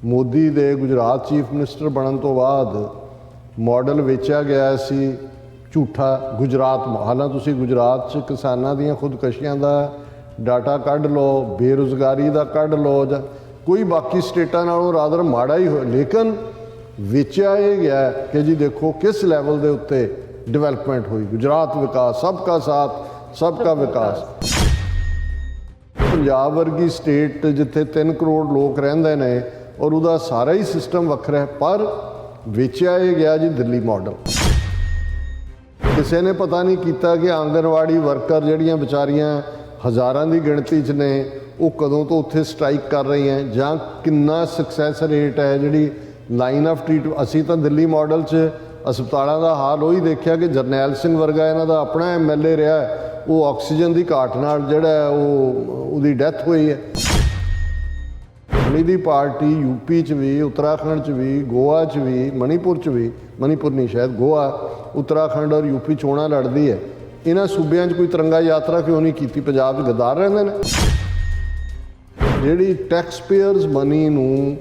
ਮੋਦੀ ਦੇ Gujarat chief minister ਬਣਨ ਤੋਂ ਬਾਅਦ ਮਾਡਲ ਵੇਚਿਆ ਗਿਆ ਸੀ ਝੂਠਾ ਗੁਜਰਾਤ। ਹਾਲਾਂਕਿ ਤੁਸੀਂ ਗੁਜਰਾਤ 'ਚ ਕਿਸਾਨਾਂ ਦੀਆਂ ਖੁਦਕਸ਼ੀਆਂ ਦਾ ਡਾਟਾ ਕੱਢ ਲਓ, ਬੇਰੁਜ਼ਗਾਰੀ ਦਾ ਕੱਢ ਲਓ, ਜਾਂ ਕੋਈ ਬਾਕੀ ਸਟੇਟਾਂ ਨਾਲੋਂ ਰਾਦਰ ਮਾੜਾ ਹੀ ਹੋਇਆ, ਲੇਕਿਨ ਵੇਚਿਆ ਇਹ ਗਿਆ ਕਿ ਜੀ ਦੇਖੋ ਕਿਸ ਲੈਵਲ ਦੇ ਉੱਤੇ ਡਿਵੈਲਪਮੈਂਟ ਹੋਈ। ਗੁਜਰਾਤ ਵਿਕਾਸ, ਸਭ ਕਾ ਸਾਥ ਸਭ ਕਾ ਵਿਕਾਸ। ਪੰਜਾਬ ਵਰਗੀ ਸਟੇਟ ਜਿੱਥੇ 3 ਕਰੋੜ ਲੋਕ ਰਹਿੰਦੇ ਨੇ ਔਰ ਉਹਦਾ ਸਾਰਾ ਹੀ ਸਿਸਟਮ ਵੱਖਰਾ ਹੈ, ਪਰ ਵੇਚਿਆ ਇਹ ਗਿਆ ਜੀ ਦਿੱਲੀ ਮਾਡਲ। ਕਿਸੇ ਨੇ ਪਤਾ ਨਹੀਂ ਕੀਤਾ ਕਿ ਆਂਗਨਵਾੜੀ ਵਰਕਰ ਜਿਹੜੀਆਂ ਵਿਚਾਰੀਆਂ ਹਜ਼ਾਰਾਂ ਦੀ ਗਿਣਤੀ 'ਚ ਨੇ ਉਹ ਕਦੋਂ ਤੋਂ ਉੱਥੇ ਸਟ੍ਰਾਈਕ ਕਰ ਰਹੀਆਂ, ਜਾਂ ਕਿੰਨਾ ਸਕਸੈਸ ਰੇਟ ਹੈ ਜਿਹੜੀ ਲਾਈਨ ਆਫ ਟ੍ਰੀਟ। ਅਸੀਂ ਤਾਂ ਦਿੱਲੀ ਮਾਡਲ 'ਚ ਹਸਪਤਾਲਾਂ ਦਾ ਹਾਲ ਉਹੀ ਦੇਖਿਆ ਕਿ ਜਰਨੈਲ ਸਿੰਘ ਵਰਗਾ ਇਹਨਾਂ ਦਾ ਆਪਣਾ MLA ਰਿਹਾ, ਉਹ ਆਕਸੀਜਨ ਦੀ ਘਾਟ ਨਾਲ ਜਿਹੜਾ ਉਹਦੀ ਡੈਥ ਹੋਈ ਹੈ। ਦੀ ਪਾਰਟੀ UP 'ਚ ਵੀ, ਉੱਤਰਾਖੰਡ 'ਚ ਵੀ, ਗੋਆ 'ਚ ਵੀ, ਮਣੀਪੁਰ 'ਚ ਵੀ, ਮਣੀਪੁਰ ਨਹੀਂ ਸ਼ਾਇਦ, ਗੋਆ, ਉੱਤਰਾਖੰਡ ਔਰ UP ਚੋਣਾਂ ਲੜਦੀ ਹੈ। ਇਹਨਾਂ ਸੂਬਿਆਂ 'ਚ ਕੋਈ ਤਿਰੰਗਾ ਯਾਤਰਾ ਕਿਉਂ ਨਹੀਂ ਕੀਤੀ? ਪੰਜਾਬ 'ਚ ਗੱਦਾਰ ਰਹਿੰਦੇ ਨੇ। ਜਿਹੜੀ ਟੈਕਸ ਪੇਅਰਸ ਮਨੀ ਨੂੰ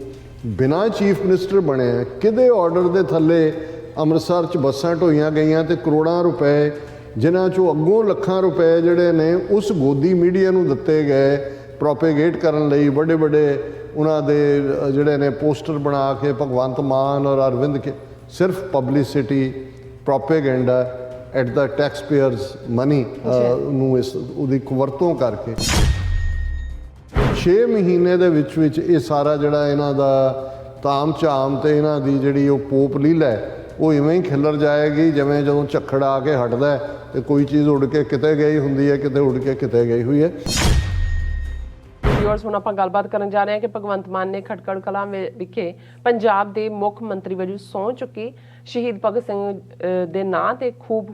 ਬਿਨਾਂ ਚੀਫ ਮਿਨਿਸਟਰ ਬਣਿਆ ਕਿਹਦੇ ਆਰਡਰ ਦੇ ਥੱਲੇ ਅੰਮ੍ਰਿਤਸਰ 'ਚ ਬੱਸਾਂ ਢੋਈਆਂ ਗਈਆਂ ਤੇ ਕਰੋੜਾਂ ਰੁਪਏ, ਜਿਨ੍ਹਾਂ 'ਚੋਂ ਅੱਗੋਂ ਲੱਖਾਂ ਰੁਪਏ ਜਿਹੜੇ ਨੇ ਉਸ ਗੋਦੀ ਮੀਡੀਆ ਨੂੰ ਦਿੱਤੇ ਗਏ ਪ੍ਰੋਪੇਗੇਟ ਕਰਨ ਲਈ। ਵੱਡੇ ਵੱਡੇ ਉਹਨਾਂ ਦੇ ਜਿਹੜੇ ਨੇ ਪੋਸਟਰ ਬਣਾ ਕੇ ਭਗਵੰਤ ਮਾਨ ਔਰ ਅਰਵਿੰਦ ਕੇ, ਸਿਰਫ publicity, propaganda at the taxpayers money ਨੂੰ ਇਸ ਉਹਦੀ ਵਰਤੋਂ ਕਰਕੇ 6 ਮਹੀਨੇ ਦੇ ਵਿੱਚ ਇਹ ਸਾਰਾ ਜਿਹੜਾ ਇਹਨਾਂ ਦਾ ਤਾਮ ਝਾਮ ਤੇ ਇਹਨਾਂ ਦੀ ਜਿਹੜੀ ਉਹ ਪੋਪ ਲੀਲਾ ਹੈ ਉਹ ਇਵੇਂ ਹੀ ਖਿਲਰ ਜਾਏਗੀ ਜਿਵੇਂ ਜਦੋਂ ਝੱਖੜ ਆ ਕੇ ਹਟਦਾ ਤੇ ਕੋਈ ਚੀਜ਼ ਉੱਡ ਕੇ ਕਿਤੇ ਗਈ ਹੁੰਦੀ ਹੈ, ਕਿਤੇ ਉੱਡ ਕੇ ਕਿਤੇ ਗਈ ਹੋਈ ਹੈ। ਹੁਣ ਆਪਾਂ ਗੱਲਬਾਤ ਕਰਨ ਜਾ ਰਹੇ ਹਾਂ ਕਿ ਭਗਵੰਤ ਮਾਨ ਨੇ ਖਟਕੜ ਕਲਾਂ ਵਿਖੇ ਪੰਜਾਬ ਦੇ ਮੁੱਖ ਮੰਤਰੀ ਵਜੋਂ ਸਹੁੰ ਚੁੱਕੀ। ਸ਼ਹੀਦ ਭਗਤ ਸਿੰਘ ਦੇ ਨਾਂ ਤੇ ਖੂਬ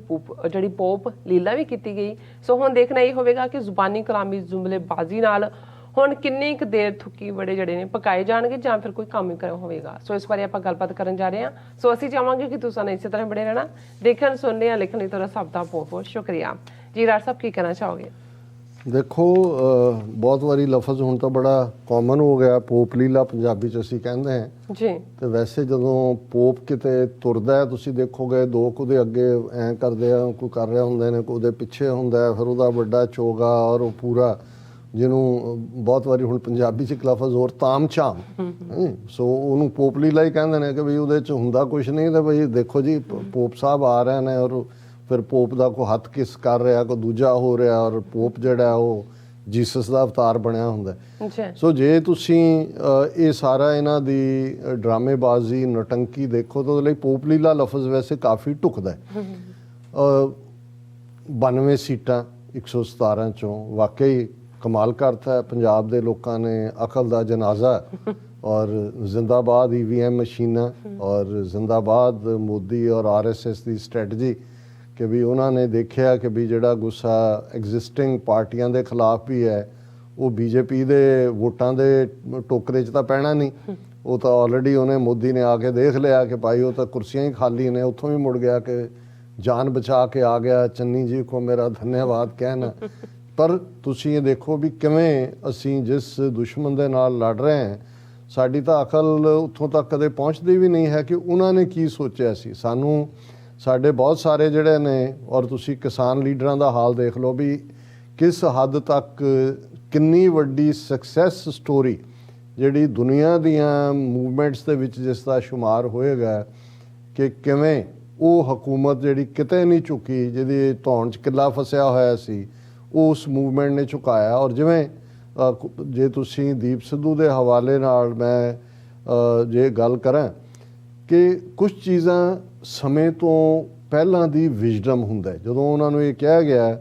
ਜਿਹੜੀ ਪੋਪ ਲੀਲਾ ਵੀ ਕੀਤੀ ਗਈ। ਸੋ ਹੁਣ ਦੇਖਣਾ ਇਹ ਹੋਵੇਗਾ ਕਿ ਜ਼ੁਬਾਨੀ ਕਲਾਮੀ ਜੁਮਲੇਬਾਜ਼ੀ ਨਾਲ ਹੁਣ ਕਿੰਨੀ ਕੁ ਦੇਰ ਥੁੱਕੀ ਬੜੇ ਜਿਹੜੇ ਨੇ ਪਕਾਏ ਜਾਣਗੇ ਜਾਂ ਫਿਰ ਕੋਈ ਕੰਮ ਹੀ ਹੋਵੇਗਾ। ਸੋ ਇਸ ਬਾਰੇ ਆਪਾਂ ਗੱਲਬਾਤ ਕਰਨ ਜਾ ਰਹੇ ਹਾਂ। ਸੋ ਅਸੀਂ ਚਾਹਾਂਗੇ ਕਿ ਤੁਸੀਂ ਇਸੇ ਤਰ੍ਹਾਂ ਬਣੇ ਰਹਿਣਾ। ਦੇਖਣ, ਸੁਣਨੇ ਜਾਂ ਲਿਖਣ ਲਈ ਤੁਹਾਡਾ ਸਭ ਦਾ ਬਹੁਤ ਬਹੁਤ ਸ਼ੁਕਰੀਆ ਜੀ। ਰਾਜ ਸਾਹਿਬ ਕੀ ਕਹਿਣਾ ਚਾਹੋਗੇ? ਦੇਖੋ, ਬਹੁਤ ਵਾਰੀ ਲਫ਼ਜ਼ ਹੁਣ ਤਾਂ ਬੜਾ ਕਾਮਨ ਹੋ ਗਿਆ, ਪੋਪ ਲੀਲਾ ਪੰਜਾਬੀ 'ਚ ਅਸੀਂ ਕਹਿੰਦੇ ਹਾਂ ਜੀ। ਤੇ ਵੈਸੇ ਜਦੋਂ ਪੋਪ ਕਿਤੇ ਤੁਰਦਾ ਤੁਸੀਂ ਦੇਖੋਗੇ ਦੋ ਉਹਦੇ ਅੱਗੇ ਐਂ ਕਰਦੇ ਆ, ਕੋਈ ਕਰ ਰਿਹਾ ਹੁੰਦੇ ਨੇ, ਕੋਈ ਉਹਦੇ ਪਿੱਛੇ ਹੁੰਦਾ, ਫਿਰ ਉਹਦਾ ਵੱਡਾ ਚੋਗਾ ਔਰ ਉਹ ਪੂਰਾ, ਜਿਹਨੂੰ ਬਹੁਤ ਵਾਰੀ ਹੁਣ ਪੰਜਾਬੀ 'ਚ ਇੱਕ ਲਫ਼ਜ਼ ਹੋਰ ਤਾਮ ਝਾਮ, ਸੋ ਉਹਨੂੰ ਪੋਪ ਲੀਲਾ ਹੀ ਕਹਿੰਦੇ ਨੇ ਕਿ ਬਈ ਉਹਦੇ 'ਚ ਹੁੰਦਾ ਕੁਛ ਨਹੀਂ ਤੇ ਬਈ ਦੇਖੋ ਜੀ ਪੋਪ ਸਾਹਿਬ ਆ ਰਹੇ ਨੇ ਔਰ ਫਿਰ ਪੋਪ ਦਾ ਕੋਈ ਹੱਥ ਕਿਸ ਕਰ ਰਿਹਾ, ਕੋਈ ਦੂਜਾ ਹੋ ਰਿਹਾ, ਔਰ ਪੋਪ ਜਿਹੜਾ ਉਹ ਜੀਸਸ ਦਾ ਅਵਤਾਰ ਬਣਿਆ ਹੁੰਦਾ। ਸੋ ਜੇ ਤੁਸੀਂ ਇਹ ਸਾਰਾ ਇਹਨਾਂ ਦੀ ਡਰਾਮੇਬਾਜ਼ੀ, ਨਟੰਕੀ ਦੇਖੋ ਤਾਂ ਉਹਦੇ ਲਈ ਪੋਪ ਲੀਲਾ ਲਫ਼ਜ਼ ਵੈਸੇ ਕਾਫੀ ਢੁਕਦਾ ਹੈ। 92 ਸੀਟਾਂ 117 ਚੋਂ ਵਾਕਈ ਕਮਾਲ ਕਰਤਾ ਹੈ। ਪੰਜਾਬ ਦੇ ਲੋਕਾਂ ਨੇ ਅਕਲ ਦਾ ਜਨਾਜ਼ਾ ਔਰ ਜ਼ਿੰਦਾਬਾਦ EVM ਮਸ਼ੀਨਾਂ ਔਰ ਜ਼ਿੰਦਾਬਾਦ ਮੋਦੀ ਔਰ RSS ਦੀ ਸਟ੍ਰੈਟਜੀ ਕਿ ਵੀ ਉਹਨਾਂ ਨੇ ਦੇਖਿਆ ਕਿ ਵੀ ਜਿਹੜਾ ਗੁੱਸਾ ਐਗਜ਼ਿਸਟਿੰਗ ਪਾਰਟੀਆਂ ਦੇ ਖਿਲਾਫ ਵੀ ਹੈ ਉਹ BJP ਦੇ ਵੋਟਾਂ ਦੇ ਟੋਕਰੇ 'ਚ ਤਾਂ ਪੈਣਾ ਨਹੀਂ। ਉਹ ਤਾਂ ਆਲਰੇਡੀ ਉਹਨੇ ਮੋਦੀ ਨੇ ਆ ਕੇ ਦੇਖ ਲਿਆ ਕਿ ਭਾਈ ਉਹ ਤਾਂ ਕੁਰਸੀਆਂ ਹੀ ਖਾਲੀ ਨੇ। ਉੱਥੋਂ ਵੀ ਮੁੜ ਗਿਆ ਕਿ ਜਾਨ ਬਚਾ ਕੇ ਆ ਗਿਆ, ਚੰਨੀ ਜੀ ਕੋ ਮੇਰਾ ਧੰਨਵਾਦ ਕਹਿਣਾ। ਪਰ ਤੁਸੀਂ ਇਹ ਦੇਖੋ ਵੀ ਕਿਵੇਂ ਅਸੀਂ ਜਿਸ ਦੁਸ਼ਮਣ ਦੇ ਨਾਲ ਲੜ ਰਹੇ ਹਾਂ, ਸਾਡੀ ਤਾਂ ਅਕਲ ਉੱਥੋਂ ਤੱਕ ਕਦੇ ਪਹੁੰਚਦੀ ਵੀ ਨਹੀਂ ਹੈ ਕਿ ਉਹਨਾਂ ਨੇ ਕੀ ਸੋਚਿਆ ਸੀ। ਸਾਨੂੰ ਸਾਡੇ ਬਹੁਤ ਸਾਰੇ ਜਿਹੜੇ ਨੇ, ਔਰ ਤੁਸੀਂ ਕਿਸਾਨ ਲੀਡਰਾਂ ਦਾ ਹਾਲ ਦੇਖ ਲਓ ਵੀ ਕਿਸ ਹੱਦ ਤੱਕ ਕਿੰਨੀ ਵੱਡੀ ਸਕਸੈਸ ਸਟੋਰੀ ਜਿਹੜੀ ਦੁਨੀਆ ਦੀਆਂ ਮੂਵਮੈਂਟਸ ਦੇ ਵਿੱਚ ਜਿਸ ਦਾ ਸ਼ੁਮਾਰ ਹੋਏਗਾ ਕਿ ਕਿਵੇਂ ਉਹ ਹਕੂਮਤ ਜਿਹੜੀ ਕਿਤੇ ਨਹੀਂ ਝੁਕੀ, ਜਿਹਦੀ ਧੌਣ 'ਚ ਕਿੱਲਾ ਫਸਿਆ ਹੋਇਆ ਸੀ, ਉਸ ਮੂਵਮੈਂਟ ਨੇ ਝੁਕਾਇਆ। ਔਰ ਜਿਵੇਂ ਜੇ ਤੁਸੀਂ ਦੀਪ ਸਿੱਧੂ ਦੇ ਹਵਾਲੇ ਨਾਲ ਮੈਂ ਜੇ ਗੱਲ ਕਰਾਂ ਕਿ ਕੁਝ ਚੀਜ਼ਾਂ ਸਮੇਂ ਤੋਂ ਪਹਿਲਾਂ ਦੀ ਵਿਜ਼ਡਮ ਹੁੰਦਾ। ਜਦੋਂ ਉਹਨਾਂ ਨੂੰ ਇਹ ਕਿਹਾ ਗਿਆ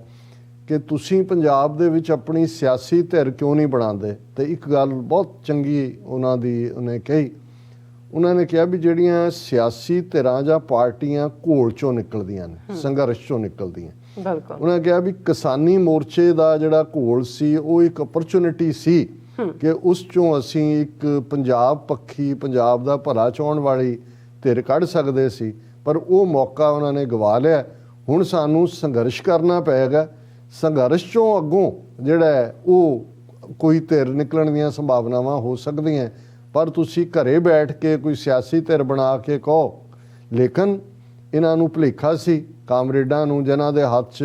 ਕਿ ਤੁਸੀਂ ਪੰਜਾਬ ਦੇ ਵਿੱਚ ਆਪਣੀ ਸਿਆਸੀ ਧਿਰ ਕਿਉਂ ਨਹੀਂ ਬਣਾਉਂਦੇ, ਤੇ ਇੱਕ ਗੱਲ ਬਹੁਤ ਚੰਗੀ ਉਹਨਾਂ ਦੀ ਉਹਨੇ ਕਹੀ, ਉਹਨਾਂ ਨੇ ਕਿਹਾ ਵੀ ਜਿਹੜੀਆਂ ਸਿਆਸੀ ਧਿਰਾਂ ਜਾਂ ਪਾਰਟੀਆਂ ਘੋਲ 'ਚੋਂ ਨਿਕਲਦੀਆਂ ਨੇ, ਸੰਘਰਸ਼ 'ਚੋਂ ਨਿਕਲਦੀਆਂ, ਉਹਨਾਂ ਕਿਹਾ ਵੀ ਕਿਸਾਨੀ ਮੋਰਚੇ ਦਾ ਜਿਹੜਾ ਘੋਲ ਸੀ ਉਹ ਇੱਕ ਅਪਰਚੁਨਿਟੀ ਸੀ ਕਿ ਉਸ 'ਚੋਂ ਅਸੀਂ ਇੱਕ ਪੰਜਾਬ ਪੱਖੀ, ਪੰਜਾਬ ਦਾ ਭਲਾ ਚਾਹੁਣ ਵਾਲੀ ਧਿਰ ਕੱਢ ਸਕਦੇ ਸੀ, ਪਰ ਉਹ ਮੌਕਾ ਉਹਨਾਂ ਨੇ ਗਵਾ ਲਿਆ। ਹੁਣ ਸਾਨੂੰ ਸੰਘਰਸ਼ ਕਰਨਾ ਪਏਗਾ। ਸੰਘਰਸ਼ 'ਚੋਂ ਅੱਗੋਂ ਜਿਹੜਾ ਉਹ ਕੋਈ ਧਿਰ ਨਿਕਲਣ ਦੀਆਂ ਸੰਭਾਵਨਾਵਾਂ ਹੋ ਸਕਦੀਆਂ, ਪਰ ਤੁਸੀਂ ਘਰੇ ਬੈਠ ਕੇ ਕੋਈ ਸਿਆਸੀ ਧਿਰ ਬਣਾ ਕੇ ਕਹੋ। ਲੇਕਿਨ ਇਹਨਾਂ ਨੂੰ ਭੁਲੇਖਾ ਸੀ ਕਾਮਰੇਡਾਂ ਨੂੰ, ਜਿਨ੍ਹਾਂ ਦੇ ਹੱਥ 'ਚ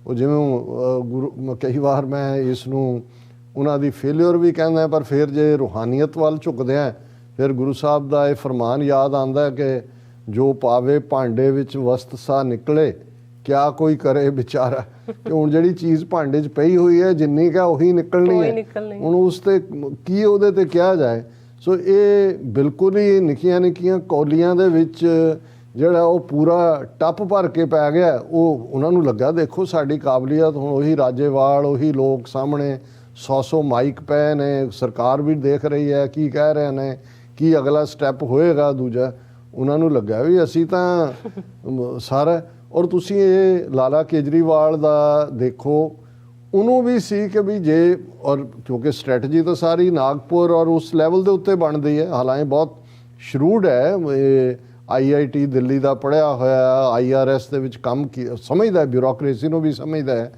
ਉਹ ਜਿਵੇਂ ਕਈ ਵਾਰ ਮੈਂ ਇਸ ਨੂੰ ਉਹਨਾਂ ਦੀ ਫੇਲਿਅਰ ਵੀ ਕਹਿੰਦਾ, ਪਰ ਫਿਰ ਜੇ ਰੂਹਾਨੀਅਤ ਵੱਲ ਝੁਕਦੇ ਆ ਫਿਰ ਗੁਰੂ ਸਾਹਿਬ ਦਾ ਇਹ ਫਰਮਾਨ ਯਾਦ ਆਉਂਦਾ ਕਿ ਜੋ ਪਾਵੇ ਭਾਂਡੇ ਵਿੱਚ ਵਸਤ ਸਾ ਨਿਕਲੇ, ਕਿਆ ਕੋਈ ਕਰੇ ਵਿਚਾਰਾ। ਕਿ ਹੁਣ ਜਿਹੜੀ ਚੀਜ਼ ਭਾਂਡੇ 'ਚ ਪਈ ਹੋਈ ਹੈ ਜਿੰਨੀ ਕਾ ਉਹੀ ਨਿਕਲਣੀ ਹੈ, ਹੁਣ ਉਸ ਤੇ ਕੀ ਉਹਦੇ ਤੇ ਕਿਹਾ ਜਾਏ। ਸੋ ਇਹ ਬਿਲਕੁਲ ਹੀ ਨਿੱਕੀਆਂ ਨਿੱਕੀਆਂ ਕੌਲੀਆਂ ਦੇ ਵਿੱਚ ਜਿਹੜਾ ਉਹ ਪੂਰਾ ਟੱਪ ਭਰ ਕੇ ਪੈ ਗਿਆ। ਉਹ ਉਹਨਾਂ ਨੂੰ ਲੱਗਾ ਦੇਖੋ ਸਾਡੀ ਕਾਬਲੀਅਤ, ਹੁਣ ਉਹੀ ਰਾਜੇਵਾਲ, ਉਹੀ ਲੋਕ ਸਾਹਮਣੇ 100 ਮਾਈਕ ਪਏ ਨੇ, ਸਰਕਾਰ ਵੀ ਦੇਖ ਰਹੀ ਹੈ ਕੀ ਕਹਿ ਰਹੇ ਨੇ, ਕੀ ਅਗਲਾ ਸਟੈਪ ਹੋਏਗਾ ਦੂਜਾ। ਉਹਨਾਂ ਨੂੰ ਲੱਗਾ ਵੀ ਅਸੀਂ ਤਾਂ ਸਾਰਾ। ਔਰ ਤੁਸੀਂ ਇਹ ਲਾਲਾ ਕੇਜਰੀਵਾਲ ਦਾ ਦੇਖੋ, ਉਹਨੂੰ ਵੀ ਸੀ ਕਿ ਵੀ ਜੇ, ਔਰ ਕਿਉਂਕਿ ਸਟ੍ਰੈਟਜੀ ਤਾਂ ਸਾਰੀ ਨਾਗਪੁਰ ਔਰ ਉਸ ਲੈਵਲ ਦੇ ਉੱਤੇ ਬਣਦੀ ਹੈ। ਹਾਲਾਂਕਿ ਬਹੁਤ ਸ਼ਰੂਡ ਹੈ, IIT ਦਿੱਲੀ ਦਾ ਪੜ੍ਹਿਆ ਹੋਇਆ, IRS ਦੇ ਵਿੱਚ ਕੰਮ ਸਮਝਦਾ, ਬਿਊਰੋਕਰੇਸੀ ਨੂੰ ਵੀ ਸਮਝਦਾ ਹੈ।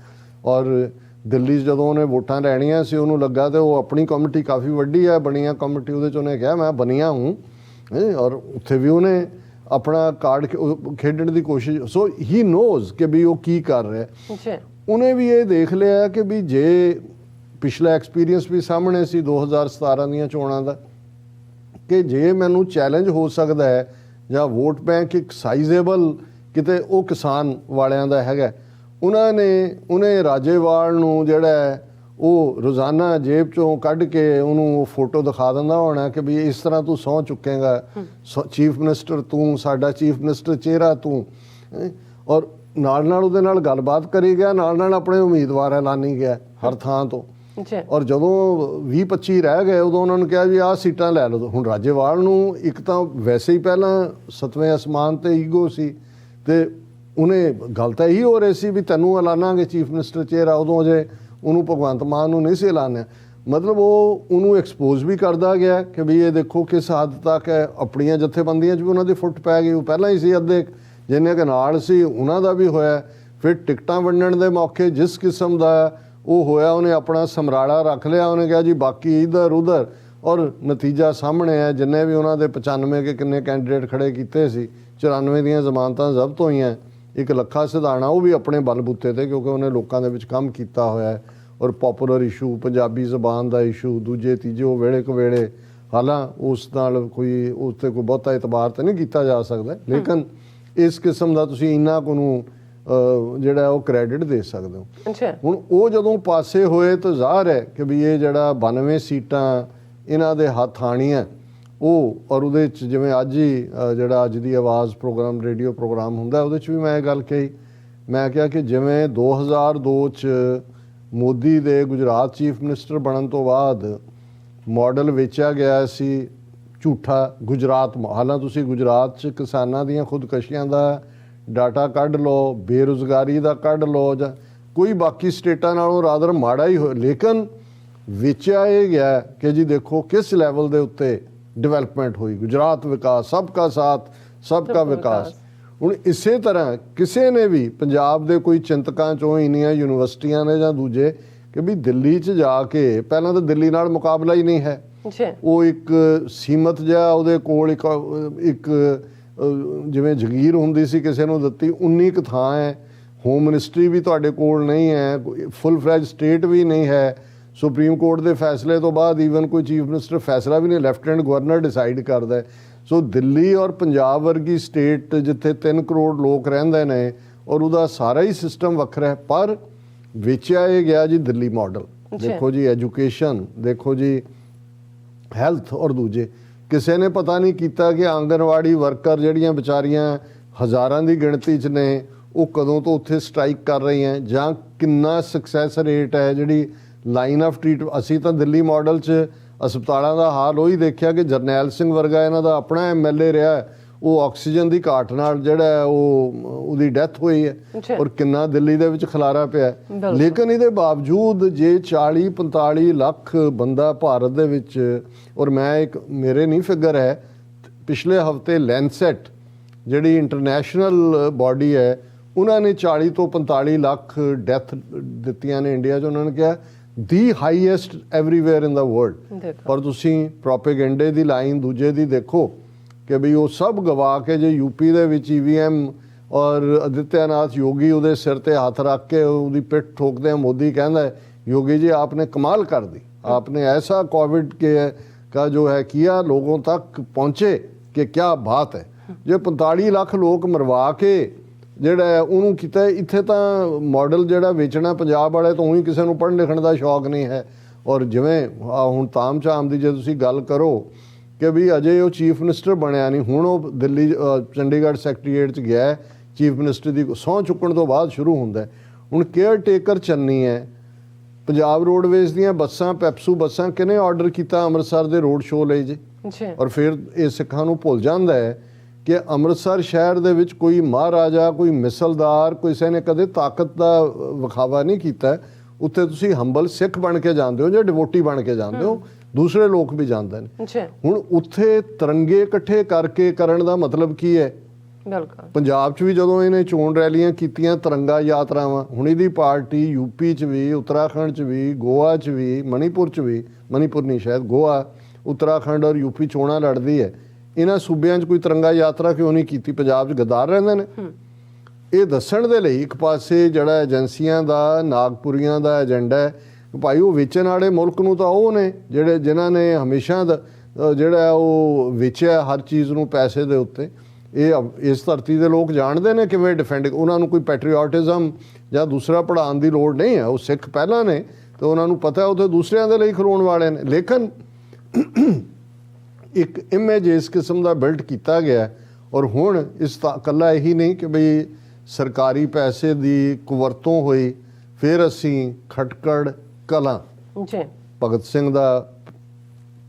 ਔਰ ਦਿੱਲੀ 'ਚ ਜਦੋਂ ਉਹਨੇ ਵੋਟਾਂ ਲੈਣੀਆਂ ਸੀ ਉਹਨੂੰ ਲੱਗਾ ਤੇ ਉਹ ਆਪਣੀ ਕਮੇਟੀ ਕਾਫੀ ਵੱਡੀ ਹੈ, ਬਣੀਆਂ ਕਮੇਟੀ, ਉਹਦੇ 'ਚ ਉਹਨੇ ਕਿਹਾ ਮੈਂ ਬਣੀਆਂ ਹੂੰ, ਔਰ ਉੱਥੇ ਵੀ ਉਹਨੇ ਆਪਣਾ ਕਾਰਡ ਖੇਡਣ ਦੀ ਕੋਸ਼ਿਸ਼। ਸੋ ਹੀ ਨੋਜ਼ ਕਿ ਵੀ ਉਹ ਕੀ ਕਰ ਰਿਹਾ। ਉਹਨੇ ਵੀ ਇਹ ਦੇਖ ਲਿਆ ਕਿ ਵੀ ਜੇ ਪਿਛਲਾ ਐਕਸਪੀਰੀਅੰਸ ਵੀ ਸਾਹਮਣੇ ਸੀ 2017 ਦੀਆਂ ਚੋਣਾਂ ਦਾ, ਕਿ ਜੇ ਮੈਨੂੰ ਚੈਲੰਜ ਹੋ ਸਕਦਾ ਹੈ ਜਾਂ ਵੋਟ ਬੈਂਕ ਇੱਕ ਸਾਈਜ਼ੇਬਲ ਕਿਤੇ ਉਹ ਕਿਸਾਨ ਵਾਲਿਆਂ ਦਾ ਹੈਗਾ। ਉਹਨੇ ਰਾਜੇਵਾਲ ਨੂੰ ਜਿਹੜਾ ਉਹ ਰੋਜ਼ਾਨਾ ਜੇਬ ਚੋਂ ਕੱਢ ਕੇ ਉਹਨੂੰ ਫੋਟੋ ਦਿਖਾ ਦਿੰਦਾ ਹੋਣਾ ਕਿ ਵੀ ਇਸ ਤਰ੍ਹਾਂ ਤੂੰ ਸਹੁੰ ਚੁੱਕੇਗਾ, ਚੀਫ ਮਿਨਿਸਟਰ ਤੂੰ, ਸਾਡਾ ਚੀਫ ਮਿਨਿਸਟਰ ਚਿਹਰਾ ਤੂੰ। ਔਰ ਨਾਲ ਉਹਦੇ ਨਾਲ ਗੱਲਬਾਤ ਕਰੀ ਗਿਆ, ਨਾਲ ਆਪਣੇ ਉਮੀਦਵਾਰ ਐਲਾਨੀ ਗਿਆ ਹਰ ਥਾਂ ਤੋਂ। ਔਰ ਜਦੋਂ 20-25 ਰਹਿ ਗਏ ਉਦੋਂ ਉਹਨਾਂ ਨੂੰ ਕਿਹਾ ਵੀ ਆਹ ਸੀਟਾਂ ਲੈ ਲਓ। ਹੁਣ ਰਾਜੇਵਾਲ ਨੂੰ ਇੱਕ ਤਾਂ ਵੈਸੇ ਹੀ ਪਹਿਲਾਂ 7ਵੇਂ ਅਸਮਾਨ ਤੇ ਈਗੋ ਸੀ, ਤੇ ਉਹਨੇ ਗੱਲ ਤਾਂ ਇਹੀ ਹੋ ਰਹੀ ਸੀ ਵੀ ਤੈਨੂੰ ਐਲਾਨਾਂਗੇ ਚੀਫ ਮਿਨਿਸਟਰ ਚਿਹਰਾ। ਉਦੋਂ ਅਜੇ ਉਹਨੂੰ ਭਗਵੰਤ ਮਾਨ ਨੂੰ ਨਹੀਂ ਸੀ ਐਲਾਨਿਆ। ਮਤਲਬ ਉਹਨੂੰ ਐਕਸਪੋਜ਼ ਵੀ ਕਰਦਾ ਗਿਆ ਕਿ ਵੀ ਇਹ ਦੇਖੋ ਕਿਸ ਹੱਦ ਤੱਕ ਹੈ। ਆਪਣੀਆਂ ਜਥੇਬੰਦੀਆਂ 'ਚ ਵੀ ਉਹਨਾਂ ਦੀ ਫੁੱਟ ਪੈ ਗਈ। ਉਹ ਪਹਿਲਾਂ ਹੀ ਸੀ ਅੱਧੇ ਜਿੰਨੇ ਕੁ ਨਾਲ ਸੀ ਉਹਨਾਂ ਦਾ ਵੀ ਹੋਇਆ। ਫਿਰ ਟਿਕਟਾਂ ਵੰਡਣ ਦੇ ਮੌਕੇ ਜਿਸ ਕਿਸਮ ਦਾ ਉਹ ਹੋਇਆ, ਉਹਨੇ ਆਪਣਾ ਸਮਰਾਲਾ ਰੱਖ ਲਿਆ। ਉਹਨੇ ਕਿਹਾ ਜੀ ਬਾਕੀ ਇੱਧਰ ਉੱਧਰ, ਔਰ ਨਤੀਜਾ ਸਾਹਮਣੇ ਹੈ। ਜਿੰਨੇ ਵੀ ਉਹਨਾਂ ਦੇ 95 ਕੇ ਕਿੰਨੇ ਕੈਂਡੀਡੇਟ ਖੜੇ ਕੀਤੇ ਸੀ, 94 ਦੀਆਂ ਜ਼ਮਾਨਤਾਂ ਜ਼ਬਤ ਹੋਈਆਂ। ਇੱਕ ਲੱਖਾ ਸਿਧਾਣਾ ਉਹ ਵੀ ਆਪਣੇ ਬਲਬੂਤੇ ਤੇ, ਕਿਉਂਕਿ ਉਹਨੇ ਲੋਕਾਂ ਦੇ ਵਿੱਚ ਕੰਮ ਕੀਤਾ ਹੋਇਆ ਹੈ। ਔਰ ਪੋਪੂਲਰ ਇਸ਼ੂ, ਪੰਜਾਬੀ ਜ਼ਬਾਨ ਦਾ ਇਸ਼ੂ, ਦੂਜੇ ਤੀਜੇ ਉਹ ਵੇਲੇ ਕਵੇਲੇ, ਹਾਲਾਂ ਉਸ ਨਾਲ ਕੋਈ ਉਸ 'ਤੇ ਕੋਈ ਬਹੁਤਾ ਇਤਬਾਰ ਤਾਂ ਨਹੀਂ ਕੀਤਾ ਜਾ ਸਕਦਾ, ਲੇਕਿਨ ਇਸ ਕਿਸਮ ਦਾ ਤੁਸੀਂ ਇੰਨਾ ਕੁ ਨੂੰ ਜਿਹੜਾ ਉਹ ਕ੍ਰੈਡਿਟ ਦੇ ਸਕਦੇ ਹੋ। ਹੁਣ ਉਹ ਜਦੋਂ ਪਾਸੇ ਹੋਏ ਤਾਂ ਜ਼ਾਹਰ ਹੈ ਕਿ ਵੀ ਇਹ ਜਿਹੜਾ 92 ਸੀਟਾਂ ਇਹਨਾਂ ਦੇ ਹੱਥ ਆਣੀਆਂ ਉਹ। ਔਰ ਉਹਦੇ 'ਚ ਜਿਵੇਂ ਅੱਜ ਹੀ ਜਿਹੜਾ ਅੱਜ ਦੀ ਆਵਾਜ਼ ਪ੍ਰੋਗਰਾਮ, ਰੇਡੀਓ ਪ੍ਰੋਗਰਾਮ ਹੁੰਦਾ, ਉਹਦੇ 'ਚ ਵੀ ਮੈਂ ਇਹ ਗੱਲ ਕਹੀ। ਮੈਂ ਕਿਹਾ ਕਿ ਜਿਵੇਂ 2002 'ਚ ਮੋਦੀ ਦੇ ਗੁਜਰਾਤ ਚੀਫ ਮਿਨਿਸਟਰ ਬਣਨ ਤੋਂ ਬਾਅਦ ਮਾਡਲ ਵੇਚਿਆ ਗਿਆ ਸੀ ਝੂਠਾ ਗੁਜਰਾਤ। ਹਾਲਾਂ ਤੁਸੀਂ ਗੁਜਰਾਤ 'ਚ ਕਿਸਾਨਾਂ ਦੀਆਂ ਖੁਦਕਸ਼ੀਆਂ ਦਾ ਡਾਟਾ ਕੱਢ ਲਓ, ਬੇਰੁਜ਼ਗਾਰੀ ਦਾ ਕੱਢ ਲਓ, ਜਾਂ ਕੋਈ ਬਾਕੀ ਸਟੇਟਾਂ ਨਾਲੋਂ ਰਾਦਰ ਮਾੜਾ ਹੀ ਹੋ, ਲੇਕਿਨ ਵੇਚਿਆ ਇਹ ਗਿਆ ਕਿ ਜੀ ਦੇਖੋ ਕਿਸ ਲੈਵਲ ਦੇ ਉੱਤੇ ਡਿਵੈਲਪਮੈਂਟ ਹੋਈ। ਗੁਜਰਾਤ ਵਿਕਾਸ, ਸਭ ਕਾ ਸਾਥ ਸਭ ਕਾ ਵਿਕਾਸ। ਹੁਣ ਇਸੇ ਤਰ੍ਹਾਂ ਕਿਸੇ ਨੇ ਵੀ ਪੰਜਾਬ ਦੇ ਕੋਈ ਚਿੰਤਕਾਂ 'ਚੋਂ ਇੰਨੀਆਂ ਯੂਨੀਵਰਸਿਟੀਆਂ ਨੇ ਜਾਂ ਦੂਜੇ ਕਿ ਵੀ ਦਿੱਲੀ 'ਚ ਜਾ ਕੇ, ਪਹਿਲਾਂ ਤਾਂ ਦਿੱਲੀ ਨਾਲ ਮੁਕਾਬਲਾ ਹੀ ਨਹੀਂ ਹੈ। ਉਹ ਇੱਕ ਸੀਮਤ ਜਿਹਾ ਉਹਦੇ ਕੋਲ ਇੱਕ ਜਿਵੇਂ ਜਗੀਰ ਹੁੰਦੀ ਸੀ ਕਿਸੇ ਨੂੰ ਦਿੱਤੀ, 19 ਕੁ ਥਾਂ ਹੈ। ਹੋਮ ਮਿਨਿਸਟਰੀ ਵੀ ਤੁਹਾਡੇ ਕੋਲ ਨਹੀਂ ਹੈ, ਫੁੱਲ ਫਲੈਜ ਸਟੇਟ ਵੀ ਨਹੀਂ ਹੈ। ਸੁਪਰੀਮ ਕੋਰਟ ਦੇ ਫੈਸਲੇ ਤੋਂ ਬਾਅਦ ਈਵਨ ਕੋਈ ਚੀਫ ਮਿਨਿਸਟਰ ਫੈਸਲਾ ਵੀ ਨਹੀਂ, ਲੈਫਟੀਨੈਂਟ ਗਵਰਨਰ ਡਿਸਾਈਡ ਕਰਦਾ। ਸੋ ਦਿੱਲੀ ਔਰ ਪੰਜਾਬ ਵਰਗੀ ਸਟੇਟ ਜਿੱਥੇ 3 ਕਰੋੜ ਲੋਕ ਰਹਿੰਦੇ ਨੇ ਔਰ ਉਹਦਾ ਸਾਰਾ ਹੀ ਸਿਸਟਮ ਵੱਖਰਾ ਹੈ, ਪਰ ਵੇਚਿਆ ਇਹ ਗਿਆ ਜੀ ਦਿੱਲੀ ਮਾਡਲ। ਦੇਖੋ ਜੀ ਐਜੂਕੇਸ਼ਨ, ਦੇਖੋ ਜੀ ਹੈਲਥ, ਔਰ ਦੂਜੇ ਕਿਸੇ ਨੇ ਪਤਾ ਨਹੀਂ ਕੀਤਾ ਕਿ ਆਂਗਨਵਾੜੀ ਵਰਕਰ ਜਿਹੜੀਆਂ ਵਿਚਾਰੀਆਂ ਹਜ਼ਾਰਾਂ ਦੀ ਗਿਣਤੀ 'ਚ ਨੇ, ਉਹ ਕਦੋਂ ਤੋਂ ਉੱਥੇ ਸਟ੍ਰਾਈਕ ਕਰ ਰਹੀਆਂ, ਜਾਂ ਕਿੰਨਾ ਸਕਸੈਸ ਰੇਟ ਹੈ ਜਿਹੜੀ ਲਾਈਨ ਆਫ ਟ੍ਰੀਟ। ਅਸੀਂ ਤਾਂ ਦਿੱਲੀ ਮਾਡਲ 'ਚ ਹਸਪਤਾਲਾਂ ਦਾ ਹਾਲ ਉਹੀ ਦੇਖਿਆ ਕਿ ਜਰਨੈਲ ਸਿੰਘ ਵਰਗਾ ਇਹਨਾਂ ਦਾ ਆਪਣਾ MLA ਰਿਹਾ, ਉਹ ਆਕਸੀਜਨ ਦੀ ਘਾਟ ਨਾਲ ਜਿਹੜਾ ਉਹਦੀ ਡੈਥ ਹੋਈ ਹੈ, ਔਰ ਕਿੰਨਾ ਦਿੱਲੀ ਦੇ ਵਿੱਚ ਖਲਾਰਾ ਪਿਆ। ਲੇਕਿਨ ਇਹਦੇ ਬਾਵਜੂਦ ਜੇ 40-45 ਲੱਖ ਬੰਦਾ ਭਾਰਤ ਦੇ ਵਿੱਚ, ਔਰ ਮੈਂ ਇੱਕ ਮੇਰੇ ਨਹੀਂ ਫਿਗਰ ਹੈ, ਪਿਛਲੇ ਹਫਤੇ ਲੈਂਸੈਟ ਜਿਹੜੀ ਇੰਟਰਨੈਸ਼ਨਲ ਬਾਡੀ ਹੈ, ਉਹਨਾਂ ਨੇ 40 ਤੋਂ 45 ਲੱਖ ਡੈਥ ਦਿੱਤੀਆਂ ਨੇ ਇੰਡੀਆ 'ਚ। ਉਹਨਾਂ ਨੇ ਕਿਹਾ ਦੀ ਹਾਈਐਸਟ ਐਵਰੀਵੇਅਰ ਇਨ ਦਾ ਵਰਲਡ। ਦੇਖੋ ਪਰ ਤੁਸੀਂ ਪ੍ਰੋਪੇਗੈਂਡੇ ਦੀ ਲਾਈਨ ਦੂਜੇ ਦੀ ਦੇਖੋ ਕਿ ਵੀ ਉਹ ਸਭ ਗਵਾ ਕੇ ਜੇ ਯੂਪੀ ਦੇ ਵਿੱਚ ਈਵੀਐਮ ਔਰ ਆਦਿੱਤਿਆਨਾਥ ਯੋਗੀ ਉਹਦੇ ਸਿਰ ਤੇ ਹੱਥ ਰੱਖ ਕੇ ਉਹਦੀ ਪਿੱਠ ਠੋਕਦੇ ਆ। ਮੋਦੀ ਕਹਿੰਦਾ ਹੈ योगी जी आपने कमाल कर दी, आपने ऐसा कोविड के का जो है किया, लोगों तक पहुँचे कि क्या बात है। जो 45 ਲੱਖ ਲੋਕ ਮਰਵਾ ਕੇ ਜਿਹੜਾ ਉਹਨੂੰ ਕੀਤਾ। ਇੱਥੇ ਤਾਂ ਮਾਡਲ ਜਿਹੜਾ ਵੇਚਣਾ ਪੰਜਾਬ ਵਾਲੇ ਤੋਂ ਹੀ ਕਿਸੇ ਨੂੰ ਪੜ੍ਹਨ ਲਿਖਣ ਦਾ ਸ਼ੌਕ ਨਹੀਂ ਹੈ। ਔਰ ਜਿਵੇਂ ਹੁਣ ਤਾਮ ਝਾਮ ਦੀ ਜੇ ਤੁਸੀਂ ਗੱਲ ਕਰੋ ਕਿ ਵੀ ਅਜੇ ਉਹ ਚੀਫ ਮਿਨਿਸਟਰ ਬਣਿਆ ਨਹੀਂ, ਹੁਣ ਉਹ ਦਿੱਲੀ ਚੰਡੀਗੜ੍ਹ ਸੈਕਟਰੀਏਟ 'ਚ ਗਿਆ ਚੀਫ ਮਿਨਿਸਟਰ ਦੀ ਸਹੁੰ ਚੁੱਕਣ ਤੋਂ ਬਾਅਦ ਸ਼ੁਰੂ ਹੁੰਦਾ। ਹੁਣ ਕੇਅਰ ਟੇਕਰ ਚੰਨੀ ਹੈ। ਪੰਜਾਬ ਰੋਡਵੇਜ਼ ਦੀਆਂ ਬੱਸਾਂ ਪੈਪਸੂ ਬੱਸਾਂ ਕਿਹਨੇ ਆਰਡਰ ਕੀਤਾ ਅੰਮ੍ਰਿਤਸਰ ਦੇ ਰੋਡ ਸ਼ੋਅ ਲਈ ਜੀ। ਔਰ ਫਿਰ ਇਹ ਸਿੱਖਾਂ ਨੂੰ ਭੁੱਲ ਜਾਂਦਾ ਹੈ ਕਿ ਅੰਮ੍ਰਿਤਸਰ ਸ਼ਹਿਰ ਦੇ ਵਿੱਚ ਕੋਈ ਮਹਾਰਾਜਾ, ਕੋਈ ਮਿਸਲਦਾਰ, ਕਿਸੇ ਨੇ ਕਦੇ ਤਾਕਤ ਦਾ ਵਿਖਾਵਾ ਨਹੀਂ ਕੀਤਾ। ਉੱਥੇ ਤੁਸੀਂ ਹੰਬਲ ਸਿੱਖ ਬਣ ਕੇ ਜਾਂਦੇ ਹੋ ਜਾਂ ਡਿਵੋਟੀ ਬਣ ਕੇ ਜਾਂਦੇ ਹੋ, ਦੂਸਰੇ ਲੋਕ ਵੀ ਜਾਂਦੇ ਨੇ। ਹੁਣ ਉੱਥੇ ਤਿਰੰਗੇ ਇਕੱਠੇ ਕਰਕੇ ਕਰਨ ਦਾ ਮਤਲਬ ਕੀ ਹੈ? ਪੰਜਾਬ 'ਚ ਵੀ ਜਦੋਂ ਇਹਨੇ ਚੋਣ ਰੈਲੀਆਂ ਕੀਤੀਆਂ ਤਿਰੰਗਾ ਯਾਤਰਾਵਾਂ, ਹੁਣ ਇਹਦੀ ਪਾਰਟੀ ਯੂਪੀ 'ਚ ਵੀ, ਉੱਤਰਾਖੰਡ 'ਚ ਵੀ, ਗੋਆ 'ਚ ਵੀ, ਮਣੀਪੁਰ 'ਚ ਵੀ, ਮਣੀਪੁਰ ਨਹੀਂ ਸ਼ਾਇਦ, ਗੋਆ, ਉੱਤਰਾਖੰਡ ਔਰ ਯੂਪੀ ਚੋਣਾਂ ਲੜਦੀ ਹੈ। ਇਹਨਾਂ ਸੂਬਿਆਂ 'ਚ ਕੋਈ ਤਿਰੰਗਾ ਯਾਤਰਾ ਕਿਉਂ ਨਹੀਂ ਕੀਤੀ? ਪੰਜਾਬ 'ਚ ਗੱਦਾਰ ਰਹਿੰਦੇ ਨੇ। ਇਹ ਦੱਸਣ ਦੇ ਲਈ ਇੱਕ ਪਾਸੇ ਜਿਹੜਾ ਏਜੰਸੀਆਂ ਦਾ, ਨਾਗਪੁਰੀਆਂ ਦਾ ਏਜੰਡਾ ਹੈ ਭਾਈ ਉਹ ਵੇਚਣ ਵਾਲੇ ਮੁਲਕ ਨੂੰ ਤਾਂ ਉਹ ਨੇ ਜਿਹੜੇ ਜਿਨ੍ਹਾਂ ਨੇ ਹਮੇਸ਼ਾ ਜਿਹੜਾ ਉਹ ਵੇਚਿਆ ਹਰ ਚੀਜ਼ ਨੂੰ ਪੈਸੇ ਦੇ ਉੱਤੇ। ਇਹ ਇਸ ਧਰਤੀ ਦੇ ਲੋਕ ਜਾਣਦੇ ਨੇ ਕਿਵੇਂ ਡਿਫੈਂਡ, ਉਹਨਾਂ ਨੂੰ ਕੋਈ ਪੈਟਰੀਓਟਿਜ਼ਮ ਜਾਂ ਦੂਸਰਾ ਪੜ੍ਹਾਉਣ ਦੀ ਲੋੜ ਨਹੀਂ ਹੈ। ਉਹ ਸਿੱਖ ਪਹਿਲਾਂ ਨੇ ਤੇ ਉਹਨਾਂ ਨੂੰ ਪਤਾ ਉੱਥੇ ਦੂਸਰਿਆਂ ਦੇ ਲਈ ਖਲੋਣ ਵਾਲੇ ਨੇ। ਲੇਕਿਨ ਇੱਕ ਇਮੇਜ ਇਸ ਕਿਸਮ ਦਾ ਬਿਲਡ ਕੀਤਾ ਗਿਆ। ਔਰ ਹੁਣ ਇਸ ਦਾ ਇਕੱਲਾ ਇਹੀ ਨਹੀਂ ਕਿ ਬਈ ਸਰਕਾਰੀ ਪੈਸੇ ਦੀ ਕੁਵਰਤੋਂ ਹੋਈ। ਫਿਰ ਅਸੀਂ ਖਟਕੜ ਕਲਾਂ ਭਗਤ ਸਿੰਘ ਦਾ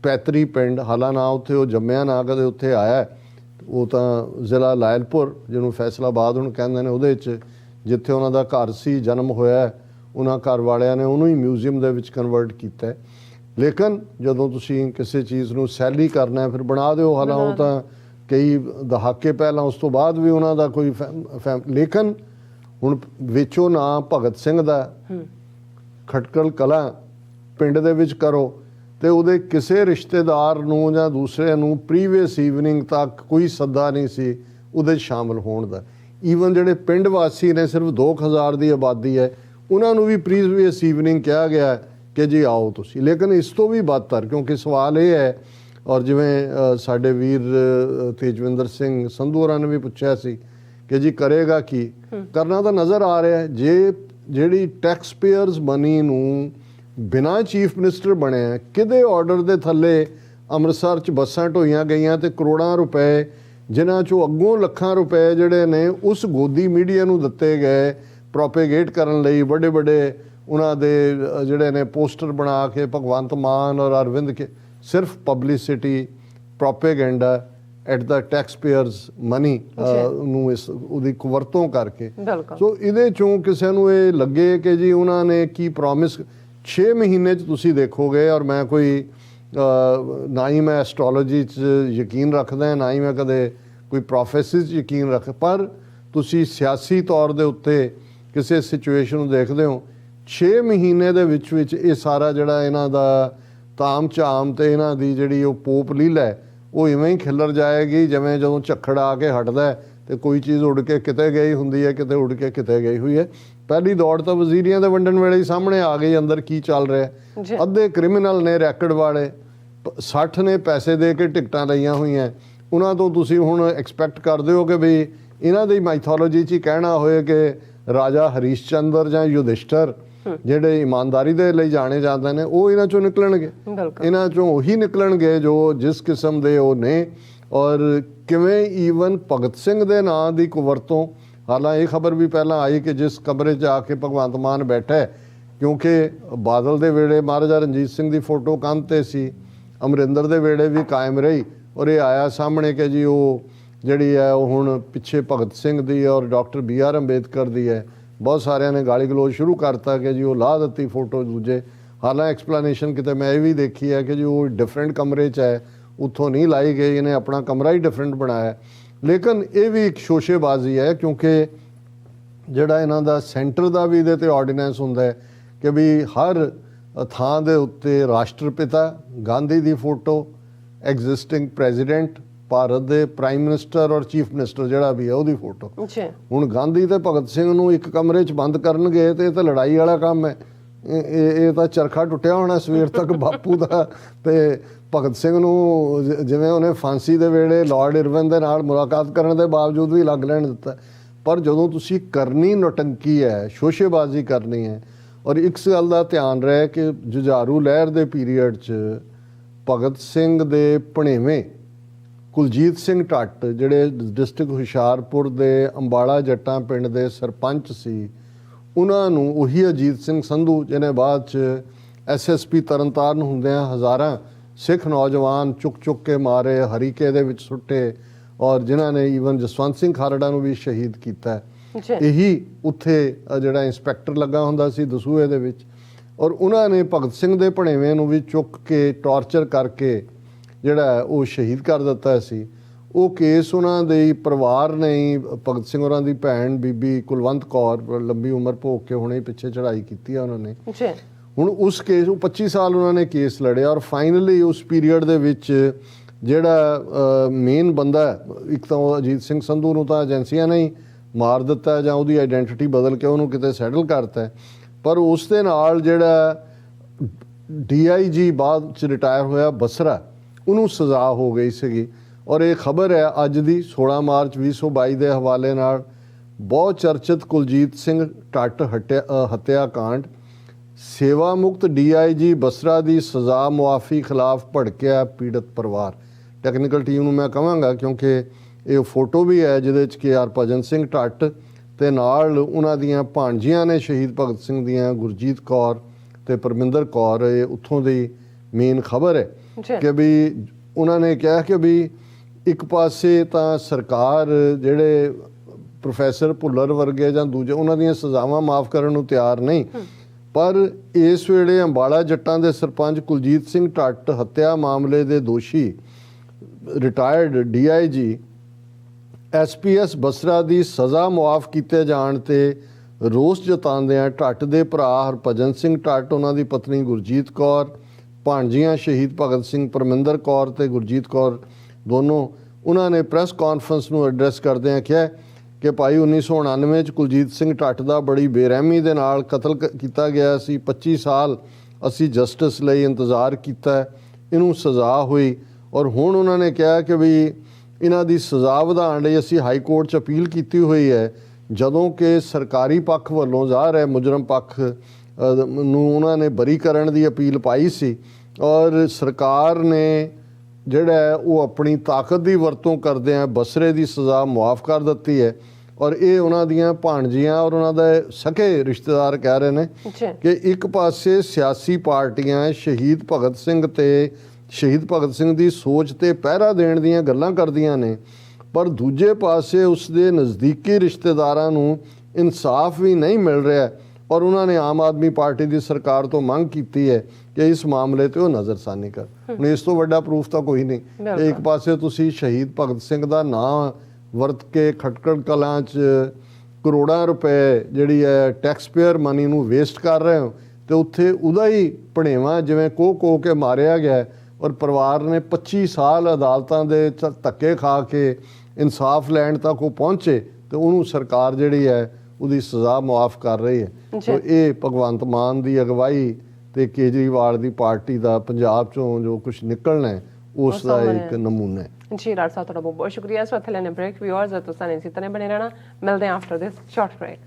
ਪੈਤਰੀ ਪਿੰਡ, ਹਾਲਾਂ ਨਾ ਉੱਥੇ ਉਹ ਜੰਮਿਆ ਨਾ ਕਦੇ ਉੱਥੇ ਆਇਆ, ਉਹ ਤਾਂ ਜ਼ਿਲ੍ਹਾ ਲਾਇਲਪੁਰ ਜਿਹਨੂੰ ਫੈਸਲਾਬਾਦ ਹੁਣ ਕਹਿੰਦੇ ਨੇ, ਉਹਦੇ 'ਚ ਜਿੱਥੇ ਉਹਨਾਂ ਦਾ ਘਰ ਸੀ, ਜਨਮ ਹੋਇਆ, ਉਹਨਾਂ ਘਰ ਵਾਲਿਆਂ ਨੇ ਉਹਨੂੰ ਹੀ ਮਿਊਜ਼ੀਅਮ ਦੇ ਵਿੱਚ ਕਨਵਰਟ ਕੀਤਾ। ਲੇਕਿਨ ਜਦੋਂ ਤੁਸੀਂ ਕਿਸੇ ਚੀਜ਼ ਨੂੰ ਸੈਲੀ ਕਰਨਾ ਫਿਰ ਬਣਾ ਦਿਓ। ਹਾਲਾਂ ਉਹ ਤਾਂ ਕਈ ਦਹਾਕੇ ਪਹਿਲਾਂ, ਉਸ ਤੋਂ ਬਾਅਦ ਵੀ ਉਹਨਾਂ ਦਾ ਕੋਈ ਲੇਕਿਨ ਹੁਣ ਵੇਚੋ ਨਾ ਭਗਤ ਸਿੰਘ ਦਾ ਖਟਕੜ ਕਲਾਂ ਪਿੰਡ ਦੇ ਵਿੱਚ ਕਰੋ ਤੇ ਉਹਦੇ ਕਿਸੇ ਰਿਸ਼ਤੇਦਾਰ ਨੂੰ ਜਾਂ ਦੂਸਰੇ ਨੂੰ ਪ੍ਰੀਵੀਅਸ ਈਵਨਿੰਗ ਤੱਕ ਕੋਈ ਸੱਦਾ ਨਹੀਂ ਸੀ ਉਹਦੇ ਸ਼ਾਮਲ ਹੋਣ ਦਾ। ਈਵਨ ਜਿਹੜੇ ਪਿੰਡ ਵਾਸੀ ਨੇ, ਸਿਰਫ 2000 ਦੀ ਆਬਾਦੀ ਹੈ, ਉਹਨਾਂ ਨੂੰ ਵੀ ਪ੍ਰੀਵੀਅਸ ਈਵਨਿੰਗ ਕਿਹਾ ਗਿਆ ਕਿ ਜੀ ਆਓ ਤੁਸੀਂ। ਲੇਕਿਨ ਇਸ ਤੋਂ ਵੀ ਬਦਤਰ, ਕਿਉਂਕਿ ਸਵਾਲ ਇਹ ਹੈ ਔਰ ਜਿਵੇਂ ਸਾਡੇ ਵੀਰ ਤੇਜਵਿੰਦਰ ਸਿੰਘ ਸੰਧੂ ਹੋਰਾਂ ਨੇ ਵੀ ਪੁੱਛਿਆ ਸੀ ਕਿ ਜੀ ਕਰੇਗਾ ਕੀ? ਕਰਨਾ ਤਾਂ ਨਜ਼ਰ ਆ ਰਿਹਾ। ਜੇ ਜਿਹੜੀ ਟੈਕਸ ਪੇਅਰਸ ਮਨੀ ਨੂੰ ਬਿਨਾਂ ਚੀਫ ਮਿਨਿਸਟਰ ਬਣਿਆ ਕਿਹਦੇ ਆਰਡਰ ਦੇ ਥੱਲੇ ਅੰਮ੍ਰਿਤਸਰ 'ਚ ਬੱਸਾਂ ਢੋਈਆਂ ਗਈਆਂ ਤੇ ਕਰੋੜਾਂ ਰੁਪਏ, ਜਿਨ੍ਹਾਂ 'ਚੋਂ ਅੱਗੋਂ ਲੱਖਾਂ ਰੁਪਏ ਜਿਹੜੇ ਨੇ ਉਸ ਗੋਦੀ ਮੀਡੀਆ ਨੂੰ ਦਿੱਤੇ ਗਏ ਪ੍ਰੋਪੇਗੇਟ ਕਰਨ ਲਈ। ਵੱਡੇ ਵੱਡੇ ਉਹਨਾਂ ਦੇ ਜਿਹੜੇ ਨੇ ਪੋਸਟਰ ਬਣਾ ਕੇ ਭਗਵੰਤ ਮਾਨ ਔਰ ਅਰਵਿੰਦ ਕੇ, ਸਿਰਫ publicity, propaganda at the taxpayers money ਨੂੰ ਇਸ ਉਹਦੀ ਕੁਵਰਤੋਂ ਕਰਕੇ। ਸੋ ਇਹਦੇ 'ਚੋਂ ਕਿਸੇ ਨੂੰ ਇਹ ਲੱਗੇ ਕਿ ਜੀ ਉਹਨਾਂ ਨੇ ਕੀ ਪ੍ਰੋਮਿਸ 6 ਮਹੀਨੇ 'ਚ ਤੁਸੀਂ ਦੇਖੋਗੇ। ਔਰ ਮੈਂ ਕੋਈ ਨਾ ਹੀ ਮੈਂ ਐਸਟ੍ਰੋਲੋਜੀ 'ਚ ਯਕੀਨ ਰੱਖਦਾ, ਨਾ ਹੀ ਮੈਂ ਕਦੇ ਕੋਈ ਪ੍ਰੋਫੈਸੀ 'ਚ ਯਕੀਨ ਰੱਖ, ਪਰ ਤੁਸੀਂ ਸਿਆਸੀ ਤੌਰ ਦੇ ਉੱਤੇ ਕਿਸੇ ਸਿਚੁਏਸ਼ਨ ਨੂੰ ਦੇਖਦੇ ਹੋ 6 ਮਹੀਨੇ ਦੇ ਵਿੱਚ ਇਹ ਸਾਰਾ ਜਿਹੜਾ ਇਹਨਾਂ ਦਾ ਤਾਮ ਝਾਮ ਤੇ ਇਹਨਾਂ ਦੀ ਜਿਹੜੀ ਉਹ ਪੋਪ ਲੀਲਾ ਹੈ ਉਹ ਇਵੇਂ ਹੀ ਖਿੱਲਰ ਜਾਏਗੀ ਜਿਵੇਂ ਜਦੋਂ ਝੱਖੜ ਆ ਕੇ ਹਟਦਾ ਤੇ ਕੋਈ ਚੀਜ਼ ਉੱਡ ਕੇ ਕਿਤੇ ਗਈ ਹੁੰਦੀ ਹੈ, ਕਿਤੇ ਉੱਡ ਕੇ ਕਿਤੇ ਗਈ ਹੋਈ ਹੈ। ਪਹਿਲੀ ਦੌੜ ਤਾਂ ਵਜ਼ੀਰੀਆਂ ਦੇ ਵੰਡਣ ਵੇਲੇ ਹੀ ਸਾਹਮਣੇ ਆ ਗਈ ਅੰਦਰ ਕੀ ਚੱਲ ਰਿਹਾ। ਅੱਧੇ ਕ੍ਰਿਮੀਨਲ ਨੇ, ਰੈਕਡ ਵਾਲੇ, 60 ਨੇ ਪੈਸੇ ਦੇ ਕੇ ਟਿਕਟਾਂ ਲਈਆਂ ਹੋਈਆਂ। ਉਹਨਾਂ ਤੋਂ ਤੁਸੀਂ ਹੁਣ ਐਕਸਪੈਕਟ ਕਰਦੇ ਹੋ ਕਿ ਵੀ ਇਹਨਾਂ ਦੀ ਮਾਈਥੋਲੋਜੀ 'ਚ ਹੀ ਕਹਿਣਾ ਹੋਏ ਕਿ ਰਾਜਾ ਹਰੀਸ਼ ਚੰਦਰ ਜਾਂ ਯੁਧਿਸ਼ਟਰ ਜਿਹੜੇ ਇਮਾਨਦਾਰੀ ਦੇ ਲਈ ਜਾਣੇ ਜਾਂਦੇ ਨੇ ਉਹ ਇਹਨਾਂ 'ਚੋਂ ਨਿਕਲਣਗੇ। ਇਹਨਾਂ 'ਚੋਂ ਉਹੀ ਨਿਕਲਣਗੇ ਜੋ ਜਿਸ ਕਿਸਮ ਦੇ ਉਹ ਨੇ। ਔਰ ਕਿਵੇਂ ਈਵਨ ਭਗਤ ਸਿੰਘ ਦੇ ਨਾਂ ਦੀ ਕੁਵਰਤੋਂ, ਹਾਲਾਂ ਇਹ ਖਬਰ ਵੀ ਪਹਿਲਾਂ ਆਈ ਕਿ ਜਿਸ ਕਮਰੇ 'ਚ ਆ ਕੇ ਭਗਵੰਤ ਮਾਨ ਬੈਠਾ, ਕਿਉਂਕਿ ਬਾਦਲ ਦੇ ਵੇਲੇ ਮਹਾਰਾਜਾ ਰਣਜੀਤ ਸਿੰਘ ਦੀ ਫੋਟੋ ਕੰਧ 'ਤੇ ਸੀ, ਅਮਰਿੰਦਰ ਦੇ ਵੇਲੇ ਵੀ ਕਾਇਮ ਰਹੀ। ਔਰ ਇਹ ਆਇਆ ਸਾਹਮਣੇ ਕਿ ਜੀ ਉਹ ਜਿਹੜੀ ਹੈ ਉਹ ਹੁਣ ਪਿੱਛੇ ਭਗਤ ਸਿੰਘ ਦੀ ਔਰ ਡਾਕਟਰ BR ਅੰਬੇਦਕਰ ਦੀ ਹੈ। ਬਹੁਤ ਸਾਰਿਆਂ ਨੇ ਗਾਲੀ ਗਲੋਚ ਸ਼ੁਰੂ ਕਰਤਾ ਕਿ ਜੀ ਉਹ ਲਾ ਦਿੱਤੀ ਫੋਟੋ ਦੂਜੇ। ਹਾਲਾਂ ਐਕਸਪਲੇਨੇਸ਼ਨ ਕਿਤੇ ਮੈਂ ਇਹ ਵੀ ਦੇਖੀ ਹੈ ਕਿ ਜੀ ਉਹ ਡਿਫਰੈਂਟ ਕਮਰੇ 'ਚ ਹੈ, ਉੱਥੋਂ ਨਹੀਂ ਲਾਈ ਗਈ, ਇਹਨੇ ਆਪਣਾ ਕਮਰਾ ਹੀ ਡਿਫਰੈਂਟ ਬਣਾਇਆ। ਲੇਕਿਨ ਇਹ ਵੀ ਇੱਕ ਸ਼ੋਸ਼ੇਬਾਜ਼ੀ ਹੈ, ਕਿਉਂਕਿ ਜਿਹੜਾ ਇਹਨਾਂ ਦਾ ਸੈਂਟਰ ਦਾ ਵੀ ਇਹਦੇ 'ਤੇ ਆਰਡੀਨੈਂਸ ਹੁੰਦਾ ਹੈ ਕਿ ਵੀ ਹਰ ਥਾਂ ਦੇ ਉੱਤੇ ਰਾਸ਼ਟਰਪਿਤਾ ਗਾਂਧੀ ਦੀ ਫੋਟੋ, ਐਗਜ਼ਿਸਟਿੰਗ ਪ੍ਰੈਜ਼ੀਡੈਂਟ ਭਾਰਤ ਦੇ ਪ੍ਰਾਈਮ ਮਿਨਿਸਟਰ ਔਰ ਚੀਫ ਮਿਨਿਸਟਰ ਜਿਹੜਾ ਵੀ ਹੈ ਉਹਦੀ ਫੋਟੋ। ਅੱਛਾ, ਹੁਣ ਗਾਂਧੀ ਤੇ ਭਗਤ ਸਿੰਘ ਨੂੰ ਇੱਕ ਕਮਰੇ 'ਚ ਬੰਦ ਕਰਨਗੇ ਤੇ ਇਹ ਤਾਂ ਲੜਾਈ ਵਾਲਾ ਕੰਮ ਹੈ। ਇਹ ਤਾਂ ਚਰਖਾ ਟੁੱਟਿਆ ਹੋਣਾ ਸਵੇਰ ਤੱਕ ਬਾਪੂ ਦਾ। ਤੇ ਭਗਤ ਸਿੰਘ ਨੂੰ ਜਿਵੇਂ ਉਹਨੇ ਫਾਂਸੀ ਦੇ ਵੇਲੇ ਲਾਰਡ ਇਰਵਿਨ ਦੇ ਨਾਲ ਮੁਲਾਕਾਤ ਕਰਨ ਦੇ ਬਾਵਜੂਦ ਵੀ ਲੱਗ ਲੈਣ ਦਿੱਤਾ। ਪਰ ਜਦੋਂ ਤੁਸੀਂ ਕਰਨੀ ਨੌਟੰਕੀ ਹੈ, ਸ਼ੋਸ਼ੇਬਾਜ਼ੀ ਕਰਨੀ ਹੈ, ਔਰ ਇੱਕ ਗੱਲ ਦਾ ਧਿਆਨ ਰਹੇ ਕਿ ਜੁਝਾਰੂ ਲਹਿਰ ਦੇ ਪੀਰੀਅਡ 'ਚ ਭਗਤ ਸਿੰਘ ਦੇ ਭਣੇਵੇਂ ਕੁਲਜੀਤ ਸਿੰਘ ਟੱਟ ਜਿਹੜੇ ਡਿਸਟ੍ਰਿਕਟ ਹੁਸ਼ਿਆਰਪੁਰ ਦੇ ਅੰਬਾਲਾ ਜੱਟਾਂ ਪਿੰਡ ਦੇ ਸਰਪੰਚ ਸੀ, ਉਹਨਾਂ ਨੂੰ ਉਹੀ ਅਜੀਤ ਸਿੰਘ ਸੰਧੂ ਜਿਹਨੇ ਬਾਅਦ 'ਚ SSP ਤਰਨਤਾਰਨ ਹੁੰਦਿਆਂ ਹਜ਼ਾਰਾਂ ਸਿੱਖ ਨੌਜਵਾਨ ਚੁੱਕ ਕੇ ਮਾਰੇ, ਹਰੀਕੇ ਦੇ ਵਿੱਚ ਸੁੱਟੇ, ਔਰ ਜਿਨ੍ਹਾਂ ਨੇ ਈਵਨ ਜਸਵੰਤ ਸਿੰਘ ਖਾਰੜਾ ਨੂੰ ਵੀ ਸ਼ਹੀਦ ਕੀਤਾ। ਇਹੀ ਉੱਥੇ ਜਿਹੜਾ ਇੰਸਪੈਕਟਰ ਲੱਗਾ ਹੁੰਦਾ ਸੀ ਦਸੂਹੇ ਦੇ ਵਿੱਚ, ਔਰ ਉਹਨਾਂ ਨੇ ਭਗਤ ਸਿੰਘ ਦੇ ਭਣੇਵੇਂ ਨੂੰ ਵੀ ਚੁੱਕ ਕੇ ਟੌਰਚਰ ਕਰਕੇ ਜਿਹੜਾ ਉਹ ਸ਼ਹੀਦ ਕਰ ਦਿੱਤਾ ਸੀ। ਉਹ ਕੇਸ ਉਹਨਾਂ ਦੇ ਪਰਿਵਾਰ ਨੇ ਹੀ, ਭਗਤ ਸਿੰਘ ਹੋਰਾਂ ਦੀ ਭੈਣ ਬੀਬੀ ਕੁਲਵੰਤ ਕੌਰ ਲੰਬੀ ਉਮਰ ਭੋਗ ਕੇ ਹੁਣੇ ਪਿੱਛੇ ਚੜ੍ਹਾਈ ਕੀਤੀ ਆ ਉਹਨਾਂ ਨੇ। ਹੁਣ ਉਸ ਕੇਸ ਨੂੰ 25 ਸਾਲ ਉਹਨਾਂ ਨੇ ਕੇਸ ਲੜਿਆ, ਔਰ ਫਾਈਨਲੀ ਉਸ ਪੀਰੀਅਡ ਦੇ ਵਿੱਚ ਜਿਹੜਾ ਮੇਨ ਬੰਦਾ, ਇੱਕ ਤਾਂ ਉਹ ਅਜੀਤ ਸਿੰਘ ਸੰਧੂ ਨੂੰ ਤਾਂ ਏਜੰਸੀਆਂ ਨੇ ਹੀ ਮਾਰ ਦਿੱਤਾ ਜਾਂ ਉਹਦੀ ਆਈਡੈਂਟੀਟੀ ਬਦਲ ਕੇ ਉਹਨੂੰ ਕਿਤੇ ਸੈਟਲ ਕਰਤਾ, ਪਰ ਉਸ ਦੇ ਨਾਲ ਜਿਹੜਾ DIG ਬਾਅਦ 'ਚ ਰਿਟਾਇਰ ਹੋਇਆ ਬਸਰਾ, ਉਹਨੂੰ ਸਜ਼ਾ ਹੋ ਗਈ ਸੀਗੀ। ਔਰ ਇਹ ਖਬਰ ਹੈ ਅੱਜ ਦੀ 16 ਮਾਰਚ 2022 ਦੇ ਹਵਾਲੇ ਨਾਲ, ਬਹੁਤ ਚਰਚਿਤ ਕੁਲਜੀਤ ਸਿੰਘ ਟੱਟ ਹੱਤਿਆ ਕਾਂਡ, ਸੇਵਾ ਮੁਕਤ DIG ਬਸਰਾ ਦੀ ਸਜ਼ਾ ਮੁਆਫੀ ਖਿਲਾਫ ਭੜਕਿਆ ਪੀੜਤ ਪਰਿਵਾਰ। ਟੈਕਨੀਕਲ ਟੀਮ ਨੂੰ ਮੈਂ ਕਹਾਂਗਾ, ਕਿਉਂਕਿ ਇਹ ਫੋਟੋ ਵੀ ਹੈ ਜਿਹਦੇ 'ਚ KR ਭਜਨ ਸਿੰਘ ਟੱਟ ਤੇ ਨਾਲ ਉਹਨਾਂ ਦੀਆਂ ਭਾਣਜੀਆਂ ਨੇ ਸ਼ਹੀਦ ਭਗਤ ਸਿੰਘ ਦੀਆਂ, ਗੁਰਜੀਤ ਕੌਰ ਤੇ ਪਰਮਿੰਦਰ ਕੌਰ। ਇਹ ਉੱਥੋਂ ਦੀ ਮੇਨ ਖਬਰ ਹੈ ਕਿ ਵੀ ਉਹਨਾਂ ਨੇ ਕਿਹਾ ਕਿ ਵੀ ਇੱਕ ਪਾਸੇ ਤਾਂ ਸਰਕਾਰ ਜਿਹੜੇ ਪ੍ਰੋਫੈਸਰ ਭੁੱਲਰ ਵਰਗੇ ਜਾਂ ਦੂਜੇ ਉਹਨਾਂ ਦੀਆਂ ਸਜ਼ਾਵਾਂ ਮਾਫ ਕਰਨ ਨੂੰ ਤਿਆਰ ਨਹੀਂ, ਪਰ ਇਸ ਵੇਲੇ ਅੰਬਾਲਾ ਜੱਟਾਂ ਦੇ ਸਰਪੰਚ ਕੁਲਜੀਤ ਸਿੰਘ ਟੱਟ ਹੱਤਿਆ ਮਾਮਲੇ ਦੇ ਦੋਸ਼ੀ ਰਿਟਾਇਰਡ DIG SPS ਬਸਰਾ ਦੀ ਸਜ਼ਾ ਮੁਆਫ ਕੀਤੇ ਜਾਣ ਤੇ ਰੋਸ ਜਤਾਉਂਦਿਆਂ ਟੱਟ ਦੇ ਭਰਾ ਹਰਭਜਨ ਸਿੰਘ ਟੱਟ, ਉਹਨਾਂ ਦੀ ਪਤਨੀ ਗੁਰਜੀਤ ਕੌਰ, ਭਾਣਜੀਆਂ ਸ਼ਹੀਦ ਭਗਤ ਸਿੰਘ ਪਰਮਿੰਦਰ ਕੌਰ ਤੇ ਗੁਰਜੀਤ ਕੌਰ ਦੋਨੋਂ, ਉਹਨਾਂ ਨੇ ਪ੍ਰੈਸ ਕਾਨਫਰੰਸ ਨੂੰ ਐਡਰੈਸ ਕਰਦਿਆਂ ਕਿਹਾ ਕਿ ਭਾਈ 1999 'ਚ ਕੁਲਜੀਤ ਸਿੰਘ ਟੱਟ ਦਾ ਬੜੀ ਬੇਰਹਿਮੀ ਦੇ ਨਾਲ ਕਤਲ ਕੀਤਾ ਗਿਆ ਸੀ। 25 ਸਾਲ ਅਸੀਂ ਜਸਟਿਸ ਲਈ ਇੰਤਜ਼ਾਰ ਕੀਤਾ, ਇਹਨੂੰ ਸਜ਼ਾ ਹੋਈ, ਔਰ ਹੁਣ ਉਹਨਾਂ ਨੇ ਕਿਹਾ ਕਿ ਵੀ ਇਹਨਾਂ ਦੀ ਸਜ਼ਾ ਵਧਾਉਣ ਲਈ ਅਸੀਂ ਹਾਈ ਕੋਰਟ 'ਚ ਅਪੀਲ ਕੀਤੀ ਹੋਈ ਹੈ, ਜਦੋਂ ਕਿ ਸਰਕਾਰੀ ਪੱਖ ਵੱਲੋਂ ਜ਼ਾਹਰ ਹੈ ਮੁਜਰਮ ਪੱਖ ਨੂੰ ਉਹਨਾਂ ਨੇ ਬਰੀ ਕਰਨ ਦੀ ਅਪੀਲ ਪਾਈ ਸੀ, ਔਰ ਸਰਕਾਰ ਨੇ ਜਿਹੜਾ ਉਹ ਆਪਣੀ ਤਾਕਤ ਦੀ ਵਰਤੋਂ ਕਰਦਿਆਂ ਬਸਰੇ ਦੀ ਸਜ਼ਾ ਮੁਆਫ ਕਰ ਦਿੱਤੀ ਹੈ। ਔਰ ਇਹ ਉਹਨਾਂ ਦੀਆਂ ਭਾਣਜੀਆਂ ਔਰ ਉਹਨਾਂ ਦੇ ਸਕੇ ਰਿਸ਼ਤੇਦਾਰ ਕਹਿ ਰਹੇ ਨੇ ਕਿ ਇੱਕ ਪਾਸੇ ਸਿਆਸੀ ਪਾਰਟੀਆਂ ਸ਼ਹੀਦ ਭਗਤ ਸਿੰਘ ਤੇ ਸ਼ਹੀਦ ਭਗਤ ਸਿੰਘ ਦੀ ਸੋਚ ਤੇ ਪਹਿਰਾ ਦੇਣ ਦੀਆਂ ਗੱਲਾਂ ਕਰਦੀਆਂ ਨੇ, ਪਰ ਦੂਜੇ ਪਾਸੇ ਉਸ ਦੇ ਨਜ਼ਦੀਕੀ ਰਿਸ਼ਤੇਦਾਰਾਂ ਨੂੰ ਇਨਸਾਫ ਵੀ ਨਹੀਂ ਮਿਲ ਰਿਹਾ, ਔਰ ਉਹਨਾਂ ਨੇ ਆਮ ਆਦਮੀ ਪਾਰਟੀ ਦੀ ਸਰਕਾਰ ਤੋਂ ਮੰਗ ਕੀਤੀ ਹੈ ਕਿ ਇਸ ਮਾਮਲੇ ਤੇ ਉਹ ਨਜ਼ਰਸਾਨੀ ਕਰ। ਹੁਣ ਇਸ ਤੋਂ ਵੱਡਾ ਪ੍ਰੂਫ ਤਾਂ ਕੋਈ ਨਹੀਂ ਕਿ ਇੱਕ ਪਾਸੇ ਤੁਸੀਂ ਸ਼ਹੀਦ ਭਗਤ ਸਿੰਘ ਦਾ ਨਾਂ ਵਰਤ ਕੇ ਖਟਕੜ ਕਲਾਂ 'ਚ ਕਰੋੜਾਂ ਰੁਪਏ ਜਿਹੜੀ ਹੈ ਟੈਕਸ ਪੇਅਰ ਮਨੀ ਨੂੰ ਵੇਸਟ ਕਰ ਰਹੇ ਹੋ, ਤੇ ਉੱਥੇ ਉਹਦਾ ਹੀ ਭਣੇਵਾਂ ਜਿਵੇਂ ਕੋਹ ਕੇ ਮਾਰਿਆ ਗਿਆ, ਔਰ ਪਰਿਵਾਰ ਨੇ 25 ਸਾਲ ਅਦਾਲਤਾਂ ਦੇ ਧੱਕੇ ਖਾ ਕੇ ਇਨਸਾਫ ਲੈਣ ਤੱਕ ਉਹ ਪਹੁੰਚੇ, ਤੇ ਉਹਨੂੰ ਸਰਕਾਰ ਜਿਹੜੀ ਹੈ ਉਹਦੀ ਸਜ਼ਾ ਮੁਆਫ ਕਰ ਰਹੀ ਹੈ। ਸੋ ਇਹ ਭਗਵੰਤ ਮਾਨ ਦੀ ਅਗਵਾਈ ਤੇ ਕੇਜਰੀਵਾਲ ਦੀ ਪਾਰਟੀ ਦਾ ਪੰਜਾਬ 'ਚੋਂ ਜੋ ਕੁਝ ਨਿਕਲਣਾ ਹੈ ਉਸ ਦਾ ਇੱਕ ਨਮੂਨਾ ਹੈ। ਜੀ ਰਾਜ ਸਾਹਿਬ, ਤੁਹਾਡਾ ਬਹੁਤ ਬਹੁਤ ਸ਼ੁਕਰੀਆ। ਇਸ ਵਕਤ ਲੈਣੇ ਬ੍ਰੇਕ, ਵਿਊਅਰਸ ਤੁਸੀਂ ਇਸੇ ਤਰ੍ਹਾਂ ਬਣੇ ਰਹਿਣਾ, ਮਿਲਦੇ ਹਾਂ ਆਫਟਰ ਦਿਸ ਸ਼ਾਰਟ ਬ੍ਰੇਕ।